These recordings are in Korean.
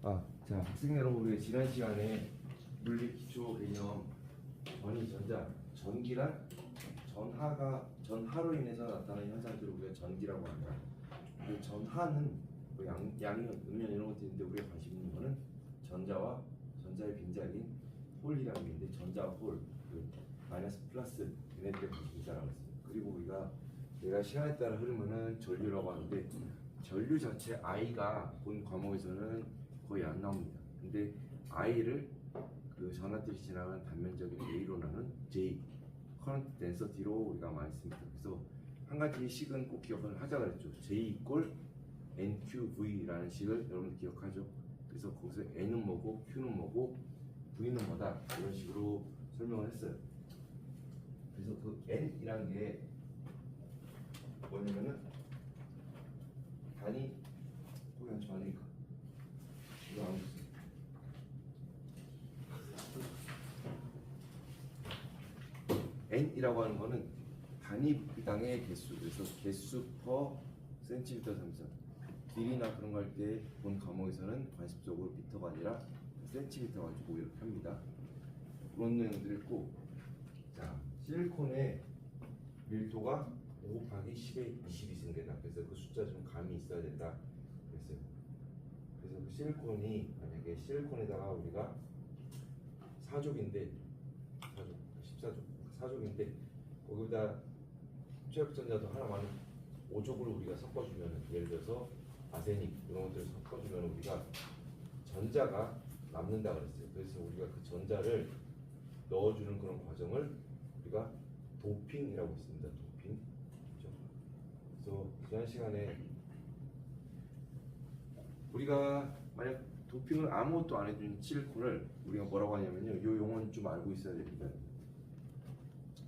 자, 학생 여러분, 우리가 지난 시간에 물리 기초 개념 전이 전자, 전기란 전하로 인해서 나타나는 현상들을 우리가 전기라고 합니다. 그 전하는 뭐 양이온, 음이온 이런 것도 있는데 우리가 관심 있는 거는 전자와 전자의 빈자리인 홀이라는 게 있는데 전자와 홀, 그 마이너스 플러스 얘네들의 관심자라고 했습니다. 그리고 우리가 내가 시간에 따라 흐르면은 전류라고 하는데 전류 자체 I가 본 과목에서는 거의 안 나옵니다. 근데 I를 그 전하들이 지나가는 단면적인 A로 나눈 J 커런트 덴서티로 우리가 많이 씁니다. 그래서 한 가지 식은 꼭 기억을 하자 그랬죠. J 이꼴 NQV라는 식을 여러분들 기억하죠. 그래서 거기서 N은 뭐고 Q는 뭐고 V는 뭐다 이런 식으로 설명을 했어요. 그래서 그 N이란 게 뭐냐면은 단위 거기 앉지 말라니까 이거 안 보세요. N이라고 하는 거는 단위당의 개수, 그래서 개수 퍼 센티미터 삼성 길이나 그런 거 할 때 본 과목에서는 관습적으로 미터가 아니라 센티미터 가지고 이렇게 합니다. 그런 내용들이 있고, 자, 실리콘의 밀도가 5 곱하기 10의 20이 생긴다. 그래서 그 숫자 좀 감이 있어야 된다 그랬어요. 그래서 그 실리콘이 만약에 실리콘에다가 우리가 4족인데 4족, 14족, 4족인데 거기다 최역전자도 하나만 5족을 우리가 섞어주면, 예를 들어서 아세닉 이런 것들을 섞어주면 우리가 전자가 남는다 그랬어요. 그래서 우리가 그 전자를 넣어주는 그런 과정을 우리가 도핑이라고 했습니다. 도핑. 그렇죠? 그래서 지난 시간에 우리가 만약 도핑을 아무것도 안 해준 실리콘을 우리가 뭐라고 하냐면요, 이 용어는 좀 알고 있어야 됩니다.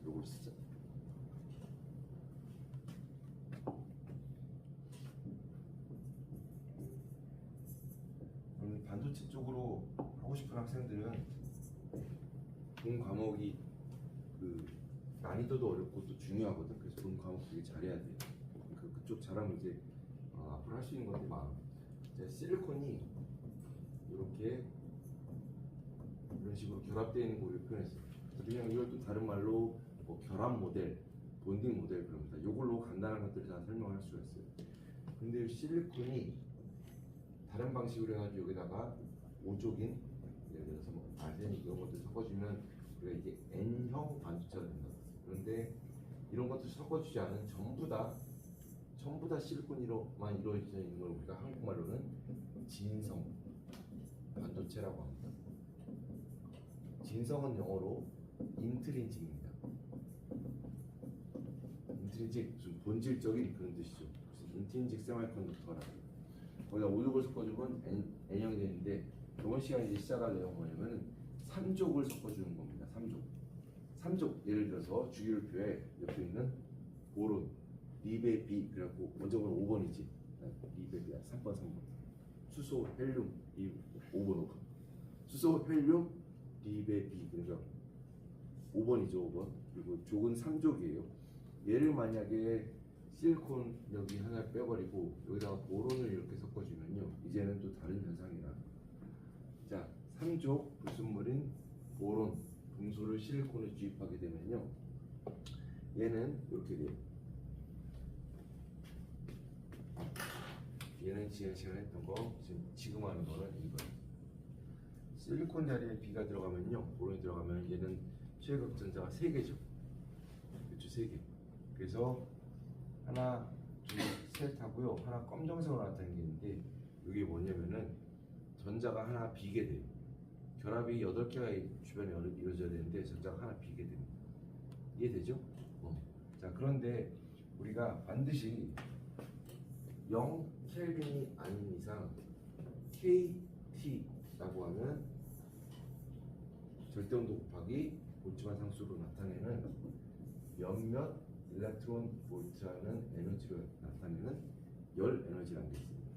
요걸 쓰자. 반도체 쪽으로 하고 싶은 학생들은 본 과목이 그 난이도도 어렵고 또 중요하거든. 그래서 본 과목 되게 잘해야 돼. 그쪽 잘하면 이제 앞으로 할 수 있는 것들이 많아. 실리콘이 이렇게 이런 식으로 결합되어 있는 걸 표현했어요. 그냥 이걸 또 다른 말로 뭐 결합 모델, 본딩 모델 그럽니다. 이걸로 간단한 것들을 다 설명할 수가 있어요. 근데 실리콘이 다른 방식으로 해가지고 여기다가 5족인 예를 들어서 뭐 아세닉 이런 것들 섞어주면 우리가 이게 N형 반도체가 된다. 그런데 이런 것들 섞어주지 않은 전부 다 실리콘으로만 이루어져 있는 걸 우리가 한국말로는 진성 반도체라고 합니다. 진성은 영어로 인트린직입니다. 인트린직 무슨 본질적인 그런 뜻이죠. 무슨 인트린직 세미컨덕터라고. 거기다 5족을 섞어주면 N형이 되는데, 이번 시간에 이제 시작할 내용은 뭐냐면 3족을 섞어주는 겁니다. 3족 예를 들어서 주기율표에 옆에 있는 보론 리베 B, 그래갖고 먼저 보면 5번이지. 리베 B 3번 수소 헬륨 5번 수소 헬륨 리베 B, 그러니까 5번이죠. 5번. 그리고 족은 3족이에요 얘를 만약에 실리콘 여기 하나 빼버리고 여기다가 보론을 이렇게 섞어주면요, 이제는 또 다른 현상이라. 자, 3족 불순물인 보론 금소를 실리콘에 주입하게 되면요, 얘는 이렇게 돼요. 얘는 지난 시간에 했던 거, 지금 하는 거는 이거예요. 실리콘 자리에 B가 들어가면요, 보론이 들어가면 얘는 최극전자가 3개죠. 그렇죠, 3개. 그래서 하나, 둘, 셋 하고요. 하나 검정색으로 나타나는 게 있는데, 이게 뭐냐면은 전자가 하나 비게 돼요. 결합이 8개가 주변에 이루어져야 되는데 전자가 하나 비게 됩니다. 이해되죠? 자, 그런데 우리가 반드시 0 켈빈이 아닌 이상 KT라고 하는 절대온도 곱하기 볼트만 상수로 나타내는 몇몇 일렉트론 볼트라는 에너지로 나타내는 열 에너지라는 게 있습니다.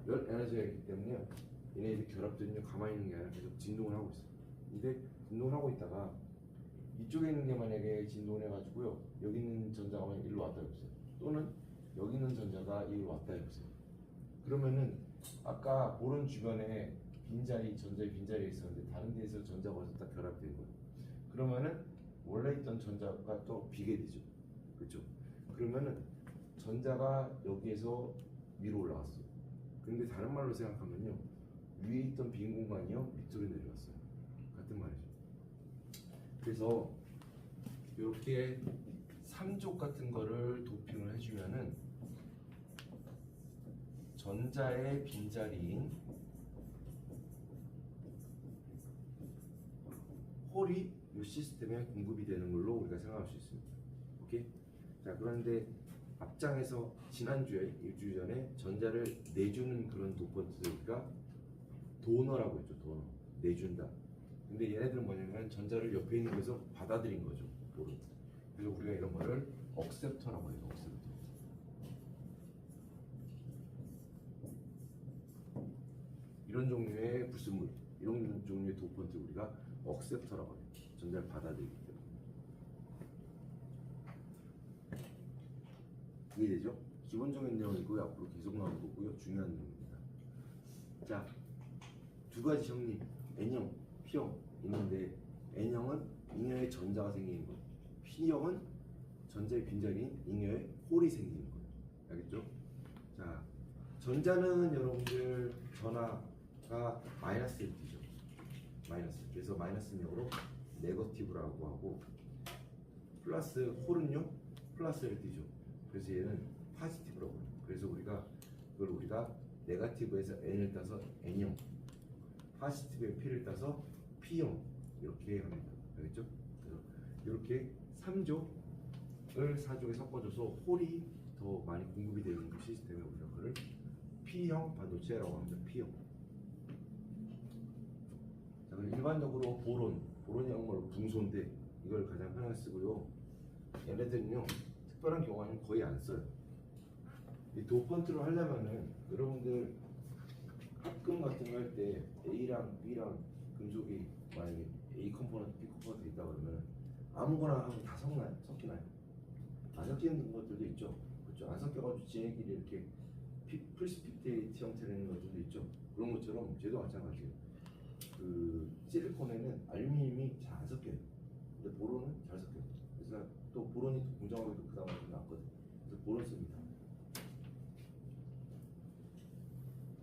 열 에너지가 있기 때문에 얘네들이 결합되면 가만히 있는 게 아니라 계속 진동을 하고 있어요. 근데 진동을 하고 있다가 이쪽에 있는 게 만약에 진동을 해가지고요, 여기 있는 전자가 일로 왔다 해보세요. 또는 여기 있는 전자가 이리로 왔다 해보세요. 그러면은 아까 보론 주변에 빈자리, 전자의 빈자리가 있었는데 다른 데에서 전자가 와서 딱 결합된 거예요. 그러면은 원래 있던 전자가 또 비게 되죠. 그렇죠? 그러면은 전자가 여기에서 위로 올라갔어. 근데 다른 말로 생각하면요, 위에 있던 빈 공간이요 밑으로 내려갔어요. 같은 말이죠. 그래서 이렇게 3족 같은 거를 도핑을 해주면은 전자의 빈자리인 홀이 이 시스템에 공급이 되는 걸로 우리가 생각할 수 있습니다. 오케이? 자, 그런데 앞장에서 지난주에 일주일 전에 전자를 내주는 그런 도퍼트를 우리가 도너라고 했죠. 도너. 내준다. 근데 얘네들은 뭐냐면 전자를 옆에 있는 곳에서 받아들인 거죠. 보론. 그래서 우리가 이런 거를 억셉터라고 해요. 억셉터. 이런 종류의 불순물, 이런 종류의 도퍼트를 우리가 억셉터라고 해요. 전자를 받아들이기 때문에. 이해되죠? 기본적인 내용이고요. 앞으로 계속 나올 거고요. 중요한 내용입니다. 자, 두 가지 정리. N형, P형 있는데 N형은 잉여의 전자가 생기는 거, P형은 전자의 빈자리인 잉여의 홀이 생기는 거예요. 알겠죠? 자, 전자는 여러분들 전하가 마이너스를 띄죠. 마이너스. 그래서 마이너스명으로 네거티브라고 하고, 플러스 홀은요 플러스를 띄죠. 그래서 얘는 파지티브라고 해요. 그래서 그걸 우리가 네거티브에서 n을 따서 n형, 파지티브의 p를 따서 p형 이렇게 합니다. 알겠죠? 그래서 이렇게 3족을 4족에 섞어줘서 홀이 더 많이 공급이 되는 시스템에 우리가 그걸 P형 반도체라고 합니다. P형. 자, 그럼 일반적으로 보론이 한국말로 붕소인데 이걸 가장 편하게 쓰고요. 얘네들은요 특별한 경우는 거의 안 써요. 이 도펀트를 하려면은 여러분들 합금 같은 거 할 때 A랑 B랑 금속이 만약에 A 컴포넌트, B 컴포넌트 있다 그러면 아무거나 하면 다 섞이나요? 안 섞이는 것들도 있죠. 그렇죠? 안 섞여가지고 지네끼리 이렇게 프리시피테이트 형태로 있는 것들도 있죠. 그런 것처럼 쟤도 마찬가지예요. 그 실리콘에는 알루미늄이 잘 안 섞여요. 근데 보론은 잘 섞여요. 그래서 또 보론이 공정하게도 그 다음에 나왔거든. 그래서 보론 씁니다.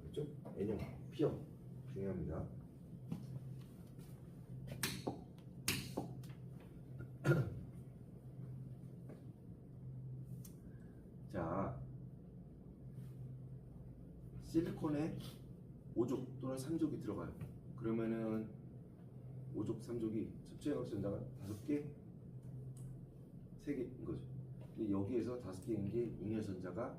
그렇죠? N형, P형 중요합니다. 자, 실리콘에 5족 또는 3족이 들어가요. 그러면은 5족, 3족이 첩체각 전자가 5개, 3개인 거죠. 근데 여기에서 5개인 게 잉여 전자가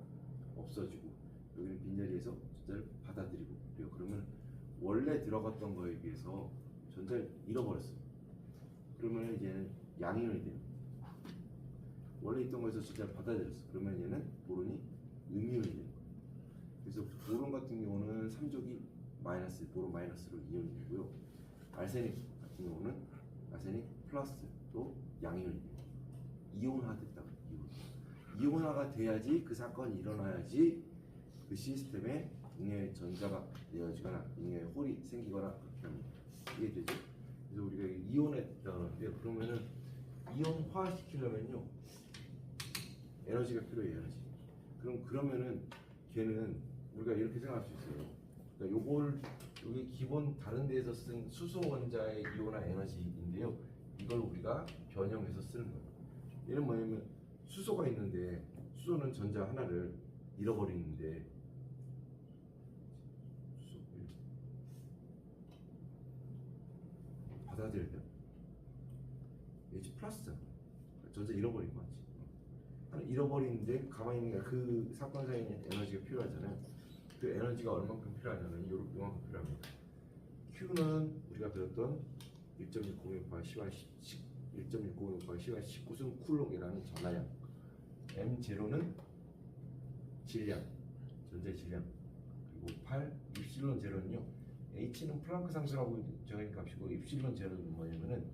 없어지고 여기는 빈자리에서 전자를 받아들이고 그래요. 그러면 원래 들어갔던 거에 비해서 전자를 잃어버렸어요. 그러면 얘는 양이온이 돼요. 원래 있던 거에서 전자를 받아들였어. 그러면 얘는 보론이 음이온이 되는 거예요. 그래서 보론 같은 경우는 3족이 마이너스, 보론 마이너스로 이온이 되고요. 알세닉 같은 경우는 알세닉 플러스 또 양이온이 돼요. 이온화됐다. 이온화가 돼야지 그 사건이 일어나야지 그 시스템에 잉여의 전자가 내어지거나 잉여의 홀이 생기거나 그렇게 합니다. 이해되죠? 그래서 우리가 이온했다는데 그러면은 이온화 시키려면요 에너지가 필요해요. 에너지. 그러면은 걔는 우리가 이렇게 생각할 수 있어요. 그러니까 요게 기본 다른 데에서 쓴 수소 원자의 이온화 에너지인데요. 이걸 우리가 변형해서 쓰는 거예요. 얘는 뭐냐면 수소가 있는데 수소는 전자 하나를 잃어버리는데 수소 받아들여야 돼요. H 플러스 전자 잃어버린 거 같지. 잃어버리는데 가만히 있는 그 사건사이에 에너지가 필요하잖아요. 그 에너지가 얼만큼 필요하냐면 요만큼 필요합니다. Q는 우리가 배웠던 1.106바 1019승 쿨롱이라는 전하량, M0는 질량, 전자의 질량, 그리고 8 입실론 제로는요, H는 플랑크 상수라고 정해진 값이고 입실론 제로는 뭐냐면은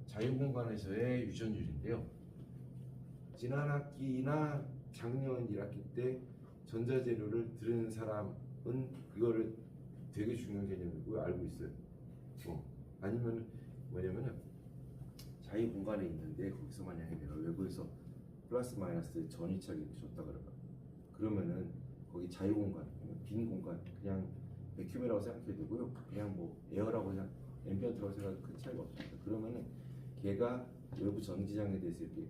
자유공간에서의 유전율인데요. 지난 학기나 작년 1학기 때 전자재료를 들은 사람 이거를 되게 중요한 개념이고 알고 있어요. 아니면 뭐냐면은 자유 공간에 있는데 거기서 만약에 내가 외부에서 플러스 마이너스 전위차게 줬다 그러면은 거기 자유 공간, 빈 공간, 그냥 백큐브라고 생각해도 되고요. 그냥 뭐 에어라고 그냥 앰비언트라고 생각해도 큰 차이가 없습니다. 그러면은 걔가 외부 전기장에 대해서 이렇게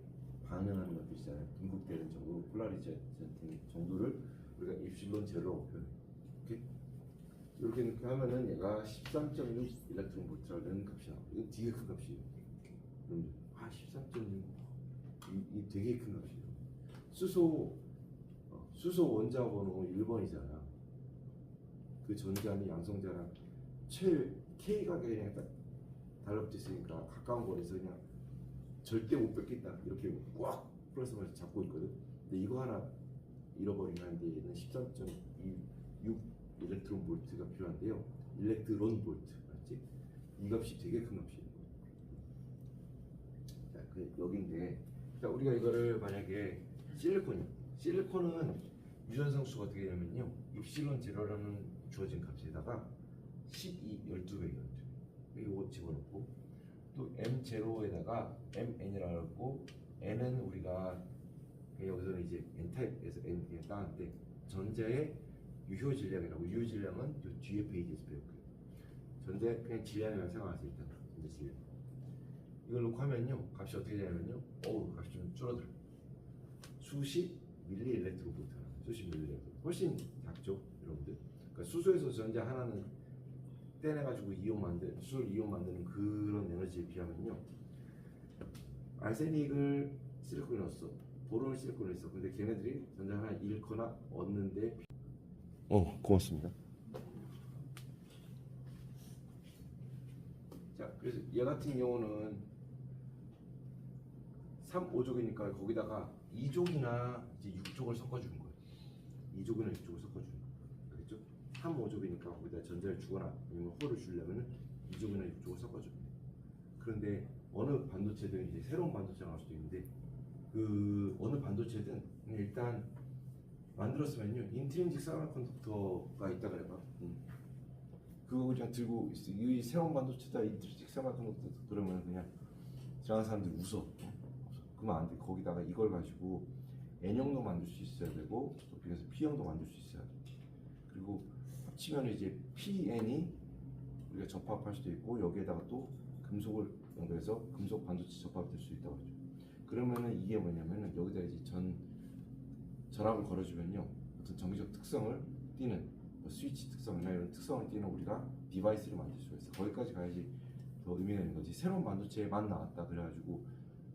반응하는 것들 있잖아요. 분급되는 정도, 폴라리제이션 정도를 우리가 입실론 제로라고 표현해요. 이렇게 하면은 얘가 13.6 일렉트론 볼트라는 값이 나와요. 이거 되게 큰 값이에요. 13.6 이 되게 큰 값이에요. 수소 원자 번호 1번이잖아. 그 전자는 양성자랑 K가 그냥 딱 달라붙어 있으니까 가까운 거리에서 그냥 절대 못 뺏겠다 이렇게 꽉 플러스 마이너스 잡고 있거든. 근데 이거 하나 잃어버리면 얘는 13.6 일렉트론 볼트가 필요한데요. 일렉트론 볼트 맞지? 이 값이 되게 큰 값이에요. 자, 여기인데, 자, 우리가 이거를 만약에 실리콘은 유전성수가 어떻게 되냐면요, 입실론 제로라는 주어진 값에다가 12배예요. 이거 집어넣고 또 M0에다가 MN이라고 하고, N은 우리가 여기서는 이제 N타입에서 N 그냥 따는데 전자의 유효 질량이라고, 유효 질량은 요 뒤에 페이지에서 배웠고요. 전자 그냥 질량이라고 생각하세요. 일단 전자 질량 이걸 놓고 하면요, 값이 어떻게 되냐면요, 값이 좀 줄어들어요. 수십 밀리 일렉트론 볼트, 수십 밀리 일렉트론, 훨씬 작죠, 여러분들. 그러니까 수소에서 전자 하나는 떼내가지고 수소를 이온 만드는 그런 에너지에 비하면요, 알세닉을 실리콘에 넣었어, 보론을 실리콘에 넣었어. 근데 걔네들이 전자 하나 잃거나 얻는데 고맙습니다. 자, 그래서 얘 같은 경우는 3, 5족이니까 거기다가 2족이나 이제 6족을 섞어주는 거예요. 2족이나 6족을 섞어주는 거예요. 알겠죠? 3, 5족이니까 거기다 전자를 주거나 아니면 홀을 주려면 2족이나 6족을 섞어줘요. 그런데 어느 반도체든 이제 새로운 반도체가 나올 수도 있는데, 그 어느 반도체든 일단 만들었으면요, 인트린식 세미컨덕터가 있다 그래봐. 그거 그냥 들고 있어. 이 새로운 반도체다 인트린식 세미컨덕터 그러면 그냥 지나가는 사람들이 웃어. 그러면 안 돼. 거기다가 이걸 가지고 N형도 만들 수 있어야 되고, 그래서 P형도 만들 수 있어야 돼. 그리고 합치면 이제 PN이 우리가 접합할 수도 있고, 여기에다가 또 금속을 연결해서 금속 반도체 접합될 수 있다고 하죠. 그러면은 이게 뭐냐면은 여기다 이제 전압을 걸어주면요, 어떤 정기적 특성을 띠는 스위치 특성이나 이런 특성을 띠는 우리가 디바이스를 만들 수가 있어. 거기까지 가야지 더 의미가 있는 거지. 새로운 반도체만 나왔다 그래가지고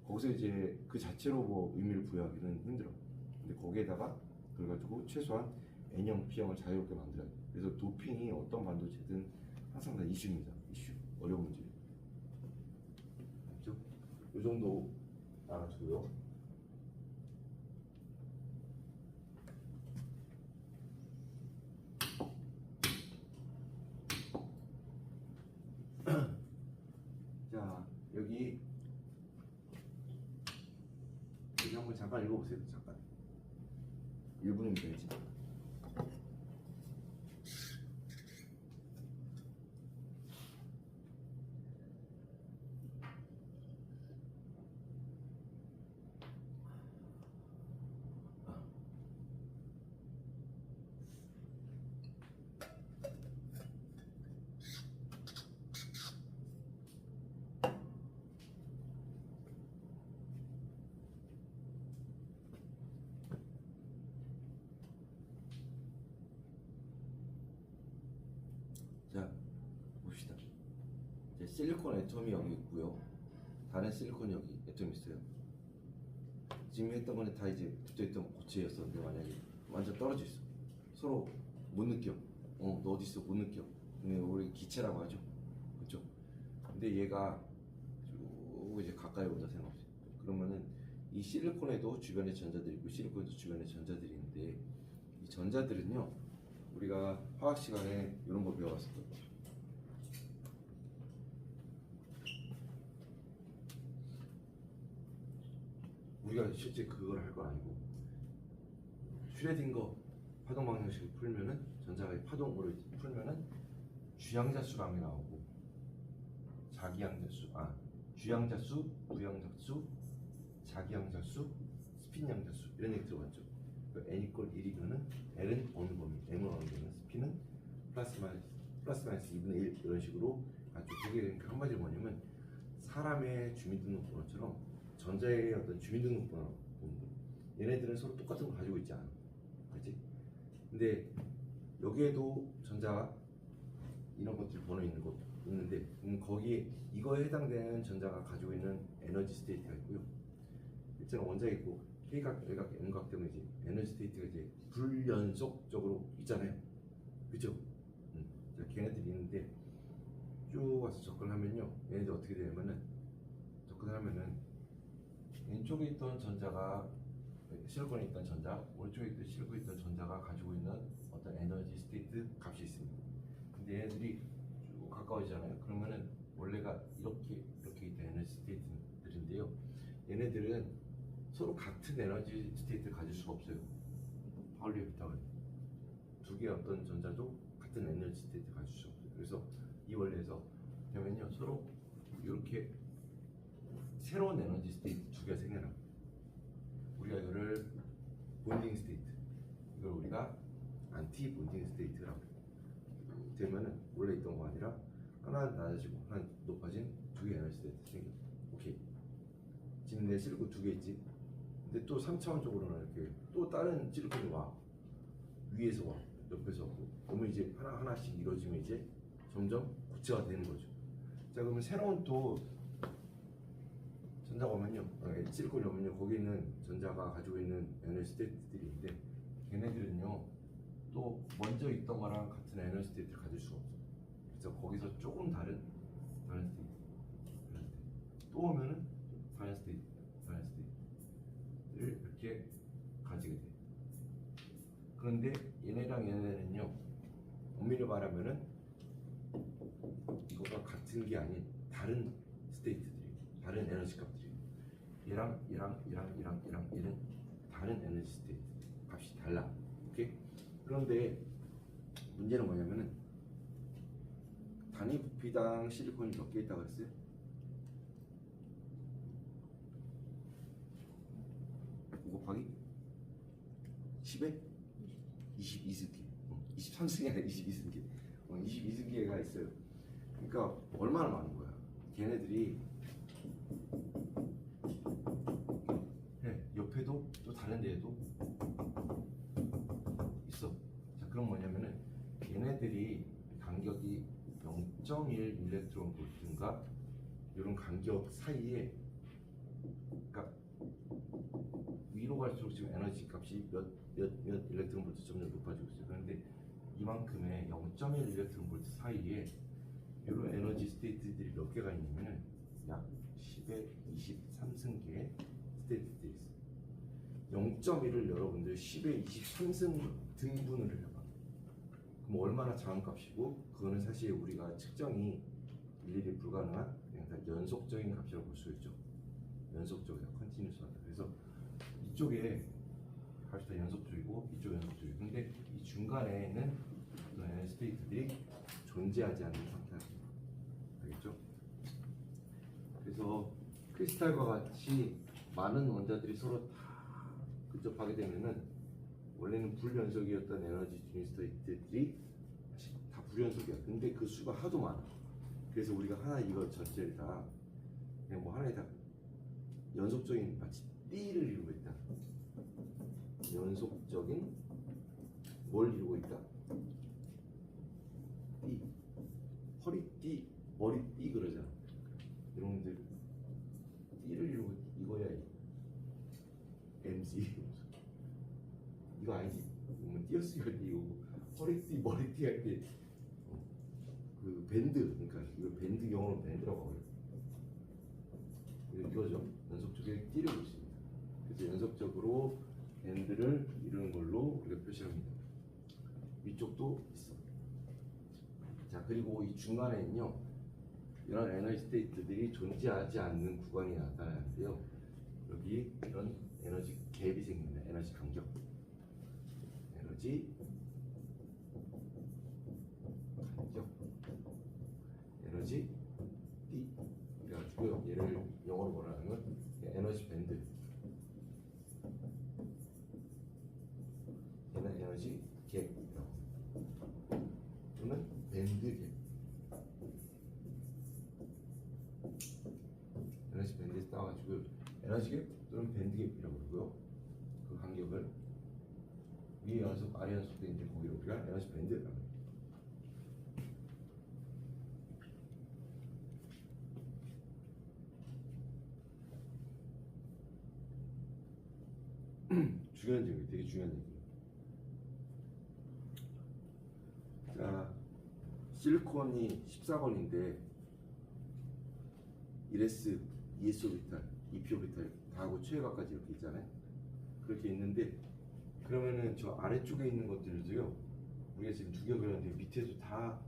거기서 이제 그 자체로 뭐 의미를 부여하기는 힘들어. 근데 거기에다가 그래가지고 최소한 N형, P형을 자유롭게 만들어야 돼. 그래서 도핑이 어떤 반도체든 항상 다 이슈입니다. 이슈. 어려운 문제. 그렇죠? 이 정도 알아두고요. 자, 여기 한번 잠깐 읽어보세요. 잠깐. 1분입니다. 이제. 자, 봅시다. 이제 실리콘 애톰이 여기 있고요. 다른 실리콘 여기 애톰이 있어요. 지금 했던 거는 다 이제 붙어있던 고체였었는데, 만약에 완전 떨어져 있어. 서로 못 느껴. 너 어디 있어? 못 느껴. 근데 우리 기체라고 하죠. 그렇죠? 근데 얘가 쭉 이제 가까이 온다 생각하세요. 그러면은 이 실리콘에도 주변에 전자들이 있고, 실리콘에도 주변에 전자들이 있는데, 이 전자들은요, 우리가 화학 시간에 이런 거 배워봤을 거예요. 우리가 실제 그걸 할 건 아니고, 슈레딩거 파동 방정식을 풀면은 전자의 파동으로 풀면은 주양자수라는 게 나오고 주양자수, 부양자수, 자기양자수, 스핀양자수 이런 얘기 들어봤죠. n 이퀄 1이면은 L은 어느 범위, M은 어느 범위, 스핀은 플러스 마이너스 2분의 1 이런 식으로 아주 되게 되니까 한마디로 뭐냐면 사람의 주민등록번호처럼 전자의 어떤 주민등록번호 얘네들은 서로 똑같은 걸 가지고 있지 않아. 그렇지? 근데 여기에도 전자 이런 것들 번호 있는 거 있는데 거기에 이거에 해당되는 전자가 가지고 있는 에너지 스테이트가 있고요. 일단 원자가 있고 K각, L각, M각 때문에 이제 에너지 스테이트가 이제 불연속적으로 있잖아요. 그죠? 자, 걔네들이 있는데 쭉 와서 접근하면요. 얘네들 어떻게 되냐면은 접근하면은 왼쪽에 있던 전자가 실권에 있던 전자, 오른쪽에 있던 실권에 있던 전자가 가지고 있는 어떤 에너지 스테이트 값이 있습니다. 근데 얘네들이 쭉 가까워지잖아요. 그러면은 원래가 이렇게 있던 에너지 스테이트들인데요. 얘네들은 서로 같은 에너지 스테이트를 가질 수가 없어요. 파울리의 비타민 두 개의 어떤 전자도 같은 에너지 스테이트를 가질 수 없어요. 그래서 이 원리에서 보면요 서로 이렇게 새로운 에너지 스테이트 두 개가 생겨나요. 우리가 이거를 본딩 스테이트, 이걸 우리가 안티 본딩 스테이트라고 되면은 원래 있던 거 아니라 하나 낮아지고 하나 높아진 두 개의 에너지 스테이트 생겨. 오케이. 지금 내 실고 두 개 있지. 근데 또 3차원적으로는 이렇게 또 다른 실리콘이 와. 위에서 와. 옆에서 오고. 그러면 이제 하나씩 이루어지면 이제 점점 고체가 되는 거죠. 자, 그러면 새로운 또 전자가 오면요. 실리콘이 오면요. 거기 있는 전자가 가지고 있는 에너지 스테이트들이 있는데 걔네들은요. 또 먼저 있던 거랑 같은 에너지 스테이트를 가질 수가 없어. 그래서 거기서 조금 다른 스테이트. 또 오면은 다른 스테이트를 이렇게 가지게 돼. 그런데 얘네랑 얘네는요, 엄밀히 말하면은 이거가 같은 게 아닌 다른 스테이트들이, 다른 에너지 값들이. 얘랑 얘는 다른 에너지 스테이트 값이 달라. 오케이? 그런데 문제는 뭐냐면은 단위 부피당 실리콘이 몇 개 있다고 그랬어요? 5 곱하기 10에 22승기, 23승이 아니라 22승기, 22승기가 있어요. 그러니까 얼마나 많은 거야? 걔네들이 옆에도 또 다른 데에도 있어. 자, 그럼 뭐냐면은 얘네들이 간격이 0.1 일렉트론 볼트인가 이런 간격 사이에, 그러니까 위로 갈수록 지금 에너지 값이 몇 일렉트론 볼트 점점 높아지고 있어요. 그런데 이만큼의 0.1 일렉트론 볼트 사이에 이런 에너지 스테이트들이 몇 개가 있냐면은 약 10의 23승계의 스테이트들이 있어요. 0.1을 여러분들 10의 23승 등분을 해봐. 그럼 얼마나 작은 값이고, 그거는 사실 우리가 측정이 일일이 불가능한 그냥 다 연속적인 값이라고 볼 수 있죠. 연속적이다, 컨티뉴스하다. 그래서 이쪽에 값이 다 연속적이고 이쪽 연속적이고, 근데 이 중간에는 어떤 에너지 스테이트들이 존재하지 않는 상태입니다. 알겠죠? 그래서 크리스탈과 같이 많은 원자들이 서로 다 근접하게 되면은 원래는 불연속이었던 에너지 주인 스테이트들이 다 불연속이야. 근데 그 수가 하도 많아. 그래서 우리가 하나 이거 전체를 다 그냥 뭐 하나에 다 연속적인 마치 띠를 이루고 있다. 연속적인 뭘 이루고 있다? 띠, 허리띠, 머리띠 그러잖아. 여러분들 띠를 이루고 이거야. MC 이거 아니지? 보면 띄어쓰기가 이거고, 허리띠, 머리띠 할 때 그 밴드, 그러니까 이거 밴드 영어로 밴드라고 하고요. 이거죠. 연속적인 띠를 있습니다. 그래서 연속적으로 밴드를 이루는 걸로 우리가 표시합니다. 위쪽도 있어. 자, 그리고 이 중간에는요, 이런 에너지 스테이트들이 존재하지 않는 구간이 나타나는데요. 여기 이런 에너지 갭이 생깁니다. 에너지 간격. 에너지 에너지 D 그래가지고요. 얘를 영어로 뭐라 하면 에너지 밴드. 얘는 에너지 갭 또는 밴드 갭. 에너지 밴드에서 따가지고 에너지 갭 또는 밴드 갭이라고 그러고요. 그 간격을 위에 연속 아래 연속돼 있는데 거기를 우리가 에너지 밴드라고 합니다. 중요한 얘기, 되게 중요한 얘기. 자, 실리콘이 14번인데 1s, 2s-오비탈, 2p-오비탈 다 하고 최외각까지 이렇게 있잖아요. 그렇게 있는데 그러면은 저 아래쪽에 있는 것들도요. 우리가 지금 두 개 그렸는데 밑에도 다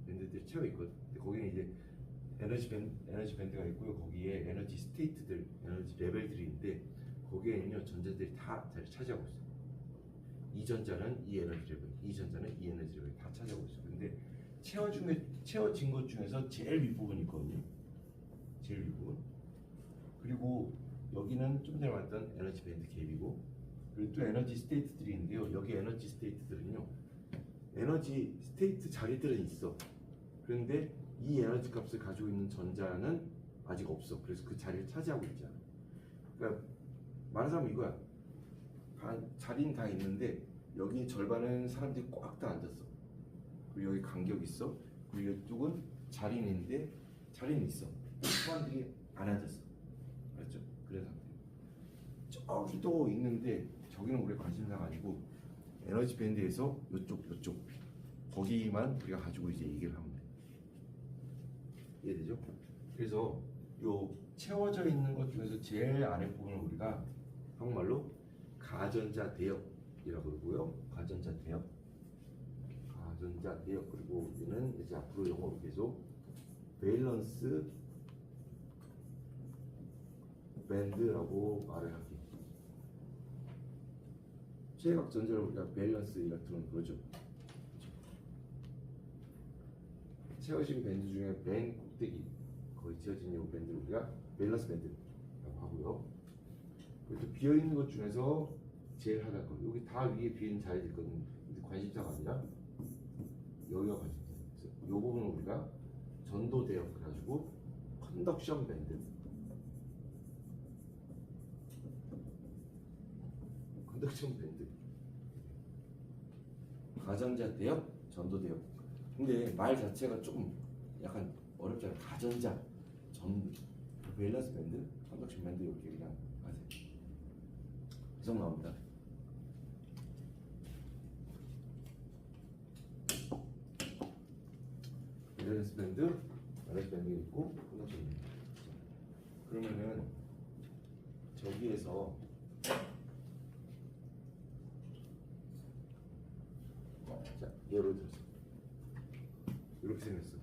밴드들이 채워 있거든. 근데 거기는 이제 에너지 밴드가 있고요. 거기에 에너지 스테이트들, 에너지 레벨들이 있는데 거기에는요 전자들이 다 자리를 차지하고 있어요. 이 전자는 이 에너지 레벨, 이 전자는 이 에너지 레벨 다 차지하고 있어요. 근데 채워진 것 중에서 제일 윗부분이 있거든요. 제일 윗부분. 그리고 여기는 좀 전에 말했던 에너지 밴드 갭이고, 그리고 또 에너지 스테이트들이 있는데요. 여기 에너지 스테이트들은요, 에너지 스테이트 자리들은 있어. 그런데 이 에너지 값을 가지고 있는 전자는 아직 없어. 그래서 그 자리를 차지하고 있잖아. 그러니까 말하자면 이거야. 자리는 다 있는데 여기 절반은 사람들이 꽉 다 앉았어. 그리고 여기 간격이 있어. 그리고 이쪽은 자리는 있는데 자리는 있어. 사람들이 안 앉았어. 그렇죠? 그래서 저기도 있는데 저기는 우리 관심사가 아니고 에너지 밴드에서 요쪽 거기만 우리가 가지고 이제 얘기를 하면 돼. 이해되죠? 그래서 요 채워져 있는 것 중에서 제일 아랫부분을 우리가 한국말로 가전자 대역이라고 그러고요. 가전자 대역, 그리고 얘는 이제 앞으로 영어로 계속 밸런스 밴드라고 말을 할게. 최각 전자를 우리가 밸런스 같은 건 그러죠. 채워진 밴드 중에 맨 꼭대기 거의 채워진 요 밴드를 우리가 밸런스 밴드라고 하고요. 그리고 또 비어 있는 것 중에서 제일 하단거 여기 다 위에 비어 있는 자리들 있거든요. 근데 관심사가 아니라 여기가 관심사. 그래서 이 부분을 우리가 전도 대역 그래가지고 컨덕션 밴드. 컨덕션 밴드. 가전자 대역, 전도 대역. 근데 말 자체가 조금 약간 어렵잖아요. 가전자, 전도, 밸런스 밴드, 컨덕션 밴드 이렇게 그냥 하세요. 계속 나옵니다. 밸런스 밴드, 밸런스 밴드 있고 컨덕션 밴드. 그러면은 저기에서 자 예를 들어서 이렇게 생겼어.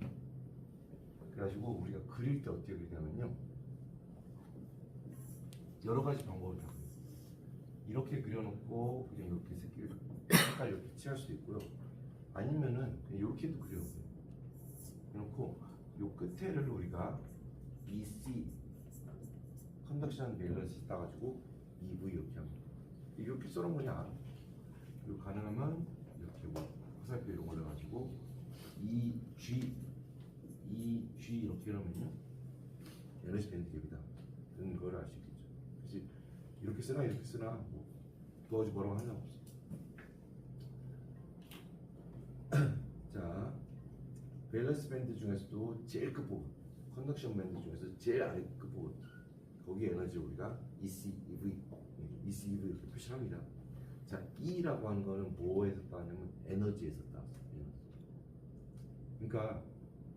그래가지고 우리가 그릴 때 어떻게 그리냐면요, 여러 가지 방법을 다 그려요. 이렇게 그려놓고 그냥 이렇게 색깔 이렇게 칠할 수도 있고요. 아니면은 그냥 이렇게도 그려놓고요. 그래놓고 요 끝에를 우리가 EC 컨덕션 밸런스 따가지고 EV 이렇게 합니다. 이렇게 써놓은 거냐 알아? 그리고 가능하면 이렇게 뭐 화살표 이런 걸 해가지고 EG 이렇게 하면요 에너지 밴드 갭이다 그런 걸 알 수 있겠죠. 그래서 이렇게 쓰나 이렇게 쓰나 뭐 도와주 뭐라고 하는 거 없어. 자, 밸런스 밴드 중에서도 제일 끝부분, 컨덕션 밴드 중에서 제일 아래 끝부분, 거기 에너지 우리가 ECEV 이렇게 표시합니다. 자, E라고 하는 거는 뭐에서 따냐면 에너지에서 따왔어. 에너지. 그러니까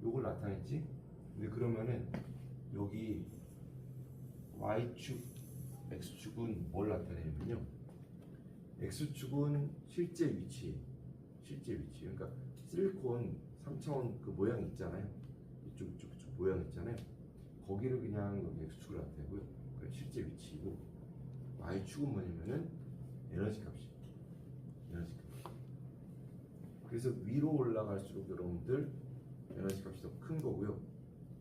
요걸 나타냈지. 근데 그러면은 여기 Y축, X축은 뭘 나타내냐면요, X축은 실제 위치. 그러니까 실리콘 3차원 그 모양 있잖아요. 이쪽 모양 있잖아요. 거기를 그냥 여기 X축을 나타내고요. 그게 실제 위치이고, Y축은 뭐냐면은 에너지 값이. 그래서 위로 올라갈수록 여러분들 에너지 값이 더 큰 거고요.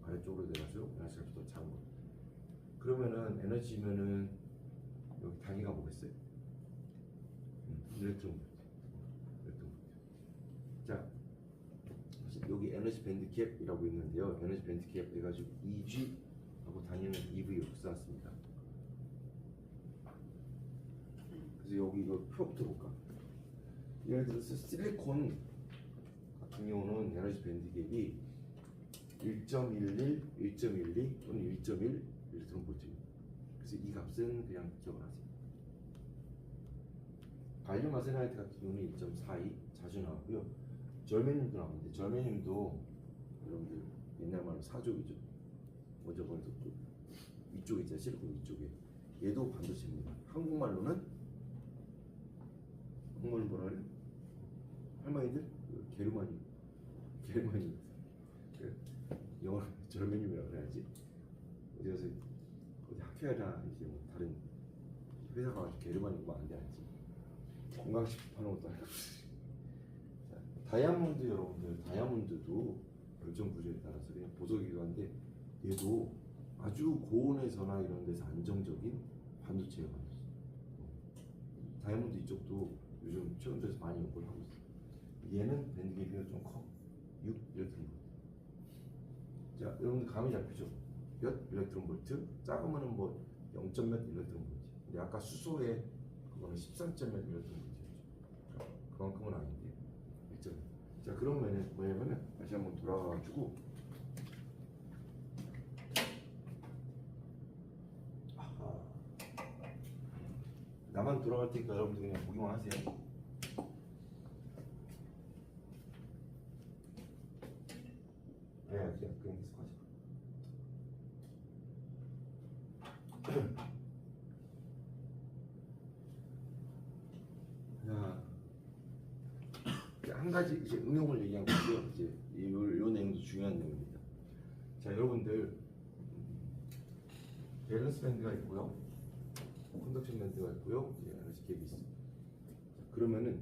아래쪽으로 내려갈수록 에너지 값이 더 작은 거예요. 그러면은 에너지면은 여기 단위가 뭐겠어요? 일렉트론 볼트. 일렉트론 볼트. 자, 여기 에너지 밴드 캡이라고 있는데요. 에너지 밴드 캡 해가지고 EG 하고 단위는 EV 이렇게 써놨습니다. 그래서 여기 이거 표부터 볼까? 예를 들어서 실리콘 같은 경우는 에너지 밴드 캡이 1.11, 1.12 또는 1.1 일렉트론 볼트입니다. 그래서 이 값은 그냥 기억을 하세요. 갈륨 아세나이트 같은 경우는 1.42 자주 나오고요. 절메늄도 나오는데 절메늄도 여러분들 옛날 말로 사족이죠. 먼저 보내서 위쪽에 있잖아요. 실리콘 위쪽에 얘도 반도체입니다. 한국말로는 뭐라 그래? 할머니들 게르마늄 영어 절메늄이라고 그래야지. 어디 가서 어디 학회나 이제 뭐 다른 회사 가가지고 게르마늄 뭐 안 돼 알지? 건강식 파는 것도 아니고. 다이아몬드 여러분들, 다이아몬드도 결정 구조에 따라서 그냥 보석이기도 한데 얘도 아주 고온에서나 이런 데서 안정적인 반도체예요. 다이아몬드 이쪽도 요즘 최근 들어서 많이 연구를 하고 있어요. 얘는 밴드 갭이 좀 커. 6 일렉트론 볼트. 자, 여러분들 감이 잡히죠? 몇 일렉트론 볼트? 작으면은 뭐 0. 몇 일렉트론 볼트. 근데 아까 수소에 그거는 13. 몇 일렉트론 볼트였죠. 그만큼은 아닌데 1점. 자, 그러면은 뭐냐면은 다시 한번 돌아가가지고 나만 돌아갈 테니까 여러분들 그냥 보기만 하세요. 네, 그냥 계속 하시고. 자, 한 가지 이제 응용을 얘기한 거고요. 이제 요 내용도 중요한 내용입니다. 자, 여러분들 밸런스 밴드가 있고요, 컨덕션 밴드가 있고요, 이제 에너지 갭이 있습니다. 자, 그러면은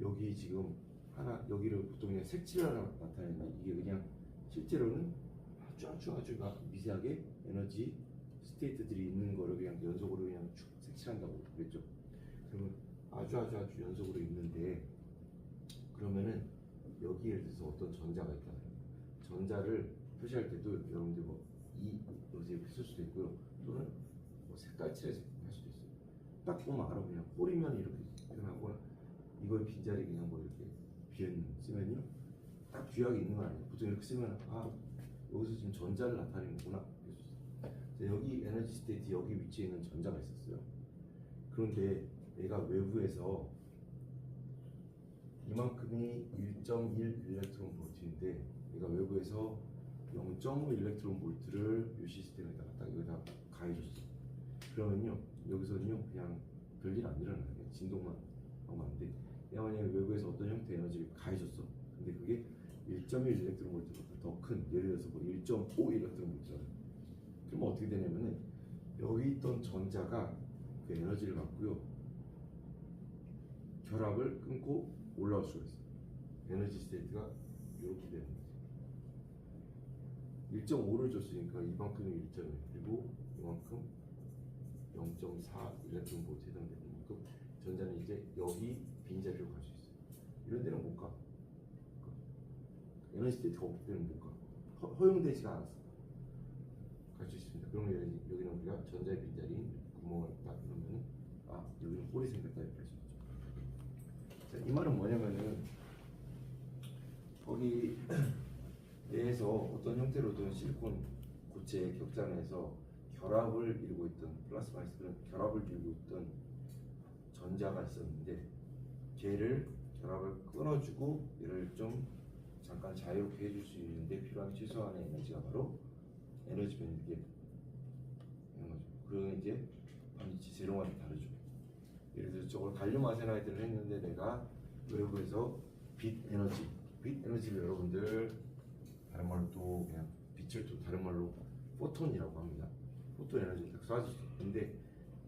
여기 지금 하나 여기를 보통 그냥 색칠하라 나타내는 이게 그냥 실제로는 아주 미세하게 에너지 스테이트들이 있는 거를 그냥 연속으로 그냥 쭉 색칠한다고 그랬죠. 그러면 아주 연속으로 있는데 그러면은 여기 예를 들어서 어떤 전자가 있잖아요. 전자를 표시할 때도 여러분들 뭐 여기서 이렇게 쓸 수도 있고요. 또는 뭐 색깔칠해서 할 수도 있어요. 딱 보면 알아. 그냥 꼬리면 이렇게 표현하거나 이거의 빈자리 그냥 뭐 이렇게 비어있는 쓰면요. 딱 귀하게 있는 건 아니에요. 보통 이렇게 쓰면 여기서 지금 전자를 나타내는구나. 여기 에너지 스테이트 여기 위치에 있는 전자가 있었어요. 그런데 얘가 외부에서 이만큼이 1.1 일렉트론 볼트인데 얘가 외부에서 0.5 일렉트론 볼트를 이 시스템에다가 딱 여기다 가해줬어. 그러면요 여기서는요 그냥 별일 안 일어나요. 그냥 진동만 하면 안 돼. 내가 만약에 외부에서 어떤 형태의 에너지를 가해줬어. 근데 그게 1.1 일렉트론 볼트보다 더 큰, 예를 들어서 뭐 1.5 일렉트론 볼트잖아요. 그러면 어떻게 되냐면은 여기 있던 전자가 그 에너지를 갖고요 결합을 끊고 올라올 수가 있어요. 에너지 스테이트가 이렇게 되는 거죠. 1.5를 줬으니까 이만큼이 1.1 그리고 이만큼 0.4 일렉트론 볼트 해당되는 만큼 전자는 이제 여기 빈자리로 갈 수 있어요. 이런 데는 못 가. 에너지 스테이트가 없기 때문에 못 가. 허용되지가 않았어. 갈 수 있습니다. 그러면 여기는 우리가 전자의 빈자리인 구멍을 딱 넣으면 여기는 홀이 생겼다 이렇게 할 수 있죠. 자, 이 말은 뭐냐면은 거기 내에서 어떤 형태로든 실리콘 고체의 격장에서 결합을 이루고 있던 플러스 마이너스 그런 결합을 이루고 있던 전자가 있었는데 걔를 결합을 끊어주고 얘를 좀 잠깐 자유롭게 해줄 수 있는데 필요한 최소한의 에너지가 바로 에너지 밴드 갭인 거죠. 그러면 이제 반드시 재료마다 다르죠. 예를 들어서 저걸 갈륨 아세나이드를 했는데 내가 외부에서 빛 에너지를 여러분들 다른 말로 또 그냥 빛을 또 다른 말로 포톤이라고 합니다. 포톤 에너지를 딱 쏴줄 수 있는데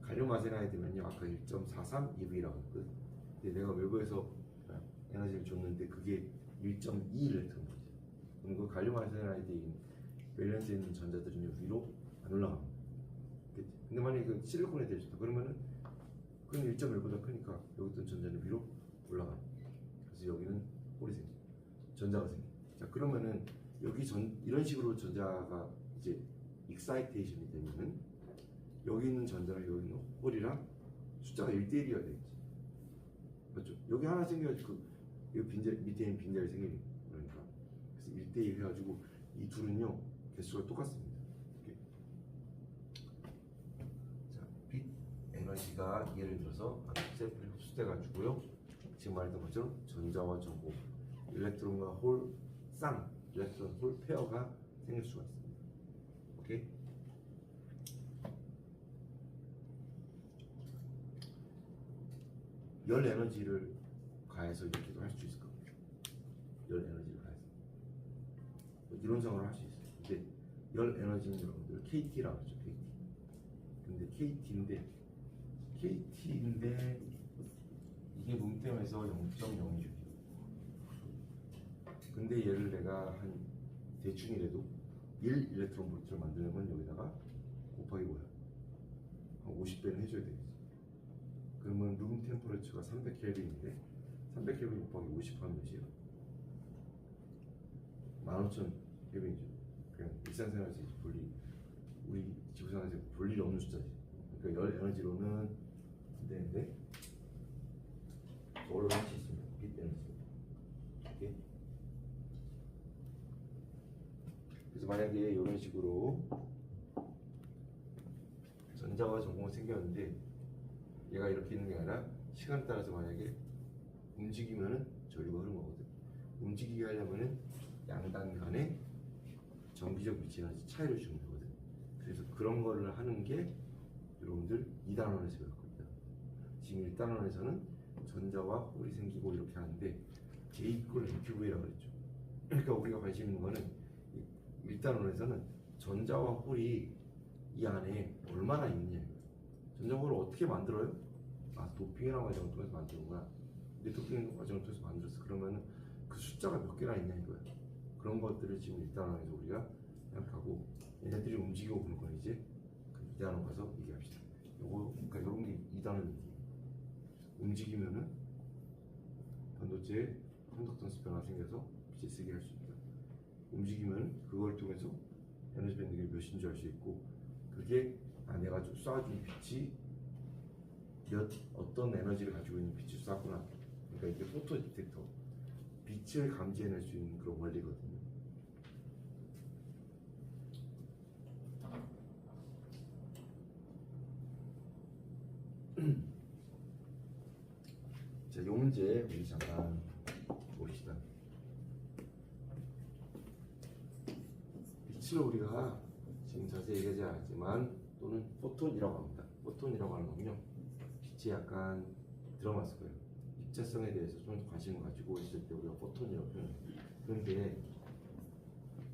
갈륨 아세나이드면요 아까 1.43 EV라고 했거든. 근데 내가 외부에서 에너지를 줬는데 그게 1.2 일렉트론 볼트. 그럼 그 갈륨 아르세나이드인 밸런스에 있는 전자들은 위로 안 올라갑니다. 근데 만약에 그 실리콘에 대해서 그러면은 그건 1.1보다 크니까 여기 있던 전자는 위로 올라가요. 그래서 여기는 홀이 생겨, 전자가 생겨. 자 그러면은 여기 이런 식으로 전자가 이제 익사이테이션이 되면은 여기 있는 전자랑 여기 있는 홀이랑 숫자가 1대1이어야 되겠지. 맞죠? 여기 하나 생겨가지고 이 빈자리 밑에 있는 빈자리 생기는 그러니까 그래서 1대1 해가지고 이 둘은요 개수가 똑같습니다. 이렇게. 자, 빛 에너지가 예를 들어서 샘플이 흡수돼 가지고요. 지금 말했던 것처럼 전자와 전고, 일렉트론과 홀 쌍, 일렉트론 홀 페어가 생길 수가 있습니다. 오케이? 열 에너지를 가해서 이렇게도 할 수 있을 겁니다. 열 에너지를 가해서 이론상으로 할 수 있어요. 근데 열 에너지는 여러분들 KT라고 하죠. KT. 근데 KT인데 이게 룸템에서 0.0이죠. 근데 얘를 내가 한 대충이라도 1 일렉트론 볼트를 만들려면 여기다가 곱하기 뭐야? 한 50배는 해줘야 되겠지. 그러면 룸 템퍼레처가 300켈빈인데 300켈빈 곱하기 50 하면 몇이야? 15,000켈빈이죠. 그냥 일상생활에서 우리 지구상에서 볼 일이 없는 숫자지. 그러니까 열 에너지로는 안 되는데 저걸로 할 수 있습니다. 빛 에너지. 오케이? 그래서 만약에 이런 식으로 전자와 전공이 생겼는데 얘가 이렇게 있는 게 아니라 시간에 따라서 만약에 움직이면은 저리로 흐르거든. 움직이게 하려면은 양단 간에 전기적 위치 에너지 차이를 주면 되거든. 그래서 그런 거를 하는 게 여러분들 2단원에서 배울 겁니다. 지금 1단원에서는 전자와 홀이 생기고 이렇게 하는데 J 이퀄 MQV라고 그랬죠. 그러니까 우리가 관심 있는 거는 1단원에서는 전자와 홀이 이 안에 얼마나 있느냐. 전자와 홀을 어떻게 만들어요? 아, 도핑이라는 과정을 통해서 만드는구나. 근데 도핑 과정을 통해서 만들었어. 그러면 그 숫자가 몇 개나 있냐 이거야. 그런 것들을 지금 1단원에서 우리가 생각하고 얘네들이 움직이고 그런 건 이제 그 2단원 가서 얘기합시다. 그러니까 이런 게 2단원 얘기. 움직이면은 반도체에 컨덕턴스 변화가 생겨서 빛을 쓰게 할 수 있다. 움직이면 그걸 통해서 에너지 밴딩이 몇인 줄 알 수 있고, 그게 내가 좀 쏴준 빛이 어떤 에너지를 가지고 있는 빛을 쐈구나. 그러니까 이게 포토 디텍터, 빛을 감지해낼 수 있는 그런 원리거든요. 자, 이 문제 우리 잠깐 봅시다. 빛을 우리가 지금 자세히 얘기하지 않았지만 또는 포톤이라고 합니다. 포톤이라고 하는 거는요, 빛이 약간 들어맞을 거예요. 입자성에 대해서 좀 관심을 가지고 있을 때 우리가 포톤이라고 표현해요. 그런데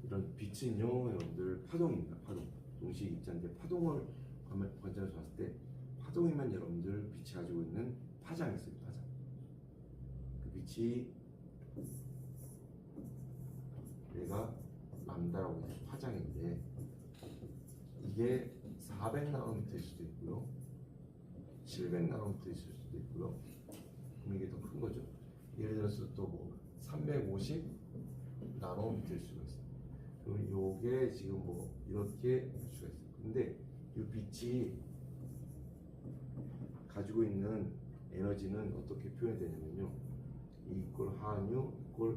이런 빛은요, 여러분들 파동입니다. 파동. 동시 입자인데 파동을 관점에서 봤을 때 파동이면 여러분들 빛이 가지고 있는 파장이 있어요. 파장. 그 빛이 얘가 람다라고 해서 파장인데 이게 400나노미터일 수도 있고요, 700나노미터일 수도 있고요. 그럼 이게 더 큰 거죠. 예를 들어서 또 뭐 350나노미터일 수가 있어요. 그럼 요게 지금 뭐 이렇게 할 수가 있어요. 근데 이 빛이 가지고 있는 에너지는 어떻게 표현이 되냐면요, E 이퀄 하뉴 이퀄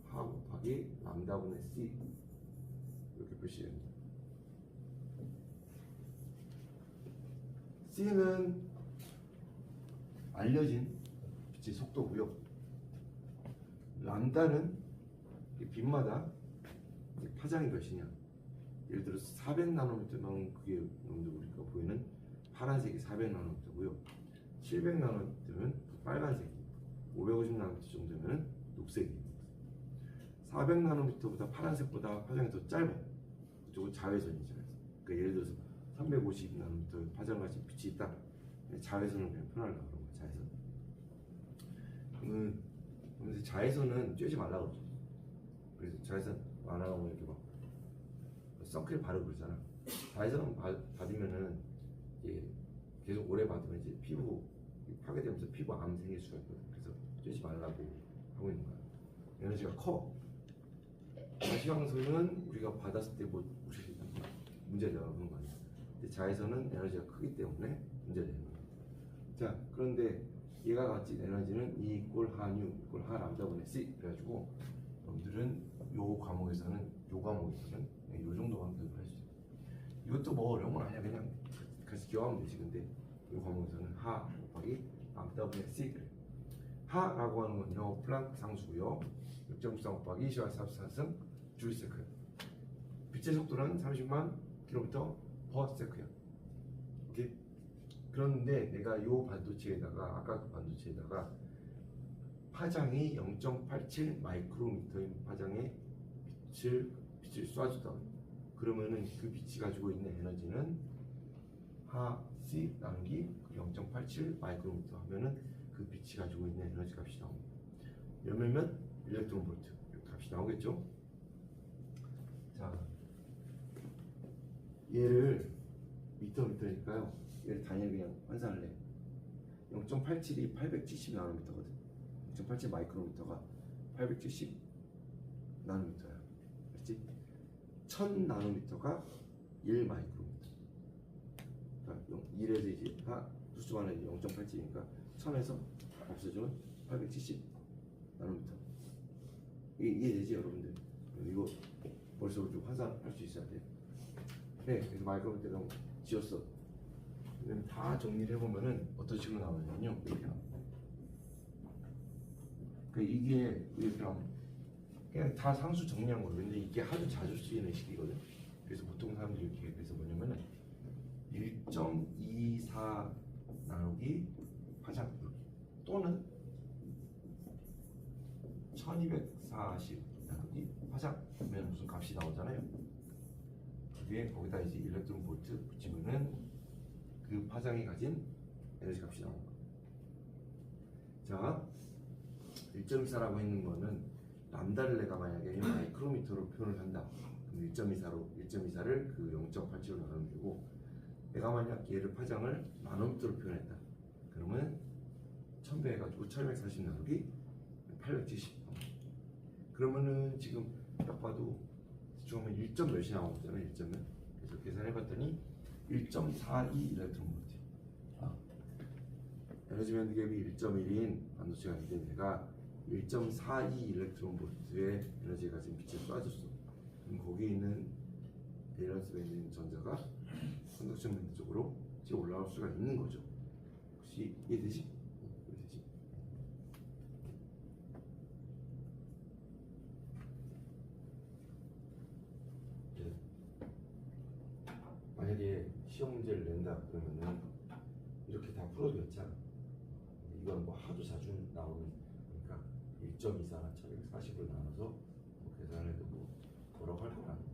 하 곱하기 람다분의 C 이렇게 표시됩니다. C는 알려진 빛의 속도고요. 람다는 빛마다 파장이 몇이냐. 예를 들어서 400나노미터 나오는 그게 우리가 보이는 파란색이 400나노미터고요. 700나노미터면 빨간색이, 550나노미터 정도면 녹색이. 400나노미터보다 파란색보다 파장이 더 짧아. 그쪽은 자외선이잖아요. 그러니까 예를 들어서 350나노미터 파장 가진 빛이 있다. 자외선을 그냥 표현하려고 그런 거야. 자외선. 그러면 자외선은 쬐지 말라고 그러죠. 그래서 자외선 안 하고 이렇게 막 선크림 바르고 그러잖아. 다이제는 받으면은 이게 계속 오래 받으면 이제 피부 파괴되면서 피부암 생길 수가 있거든. 그래서 쬐지 말라고 하고 있는 거야. 에너지가 커. 가시광선은 우리가 받았을 때 뭐 문제가 되는 거 아니야. 근데 자외선은 에너지가 크기 때문에 문제가 되는 거야. 자, 그런데 얘가 가진 에너지는 E 이꼴 하뉴 이꼴 하 람다분의 C 그래가지고 여러분들은 요 과목에서는 요 정도만 교육을 해주세요. 이것도 뭐 어려운 건 아니야. 그냥 같이 기억하면 되지. 근데 이 과목에서는 하 곱하기 람다분의 C 그래. 하라고 하는 건요 플랑크 상수고요. 6.93 곱하기 14.4승 줄세크. 빛의 속도는 30만 킬로미터 퍼 세크야. 오케이? 그런데 내가 요 반도체에다가 아까 그 반도체에다가 파장이 0.87 마이크로미터인 파장에 빛을 쏴주다. 그러면은 그 빛이 가지고 있는 에너지는 하 C 나누기 0.87 마이크로미터 하면은 그 빛이 가지고 있는 에너지 값이 나옵니다. 몇몇몇 일렉트론 볼트 값이 나오겠죠? 자, 얘를 미터니까요. 얘를 단위를 그냥 환산을 해. 0.87이 870 나노미터거든. 0.87 마이크로미터가 870 나노미터야. 그렇지? 1000 나노미터가 1 마이크로미터. 그러니까 1에서 이제 수수가 하나 0.87이니까 1000에서 없어지면 870 나노미터. 이해되지 여러분들? 이거 머릿속으로 좀 환산할 수 있어야 돼. 네, 그래서 마이크로미터가 지었어. 다 정리를 해보면은 어떤 식으로 나오냐면요. 이렇게 나와. 이게 그냥 다 상수 정리한 거예요. 근데 이게 아주 자주 쓰이는 식이거든. 그래서 보통 사람들이 이렇게 그래서 뭐냐면은 1.24 나누기 파장 또는 1240 나누기 파장 하면 무슨 값이 나오잖아요. 그게 거기다 이제 일렉트론 볼트 붙이면은 그 파장이 가진 에너지 값이 나온 거예요. 자, 1.24라고 있는 거는 람다를 내가 만약에 마이크로미터로 표현을 한다. 그럼 1.24를 그 0.87로 나누면 되고, 내가 만약 얘를 파장을 나노미터로 표현했다. 그러면 1000배 해가지고 1240 나누기 870. 그러면은 지금 딱 봐도 지금 1점 몇이 나오잖아요. 1점 몇. 그래서 계산해봤더니 1.42 일렉트론 볼트. 에너지 밴드 갭이 1.1인 반도체가 있는데 내가 1.42 일렉트론 볼트의 에너지가 지금 빛을 쏴줬어. 그럼 거기에 있는 밸런스 밴드 있는 전자가 컨덕션 밴드 쪽으로 지금 올라올 수가 있는 거죠. 혹시 이해되지? 이해되지? 만약에 시험 문제를 낸다 그러면은 이렇게 다 풀어도 괜찮아. 이건 뭐 하도 자주 나오는, 그러니까 1.24나 1240을 나눠서 뭐 계산을 해도 뭐라고 할 건 아니야.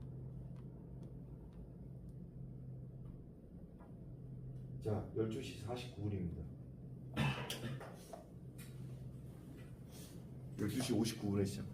자, 12시 49분입니다. 12시 59분에 시작.